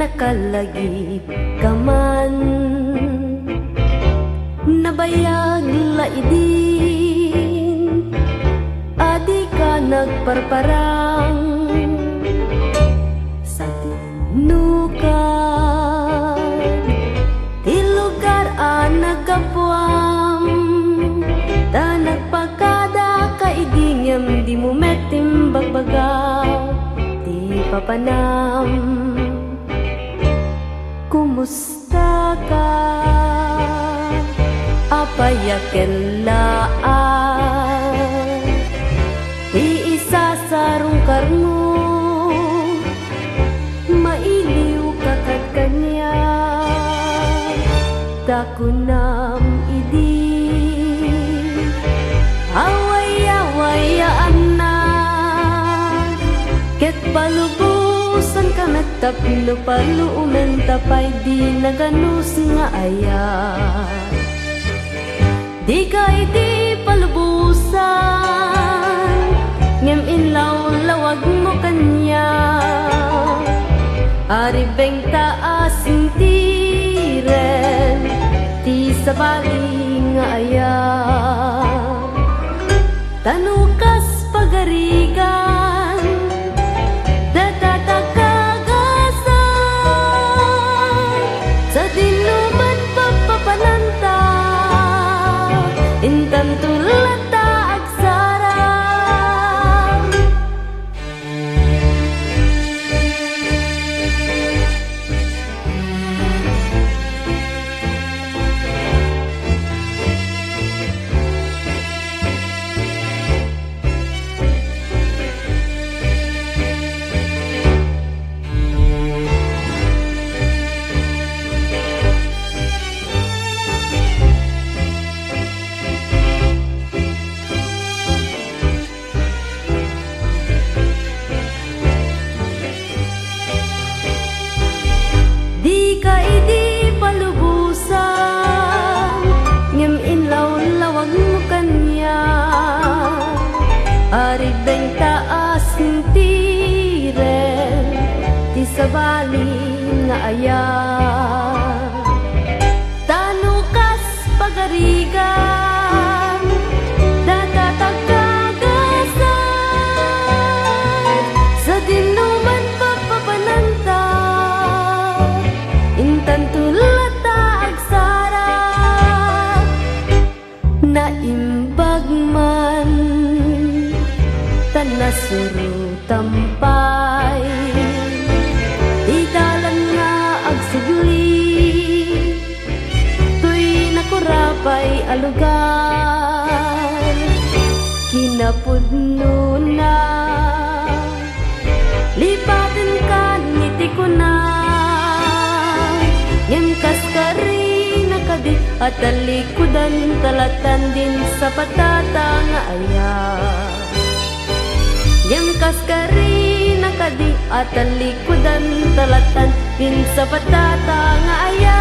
nakalagip ka man, nabayag laidin, adi ka nagparparang sa tinukan, ti lugar a nagkapuam, ta nagpagkada kaigingem di mo metim bagbagaw, ti papanam. Kumusta ka? Apayakelaan iisasarong karmo, mailiw kakat kanya, takunam idi away-awayaan na, ket palubusan ka natapno paluumen tapay di naganus nga aya. Di ka iti palubusan, ngem inlaw lawag mo kanya, aribeng taas tiren, ti sabali nga aya. Tanukas pagarigan, datatagagasan, sa dinuman papapananta, intan tulata aksara. Di ka idi palubusan, ngem inlaw lawag mo kanya, aribeng taas tiren, ti sabali nga aya. Tanukas pagarigan, datatagagasan, sa dinuman papapananta, intan tulata agsara. Naimbag man tanasuro tampay, idalan nga agsugli, tuy nakurapay alugar, kinapudno na lipatin ka ngiti ko na, ngem kaskari nakadi at talikudan talatan din sa patata nga aya. Ngem kaskari nakadi at talikudan talatan din sa patata nga aya.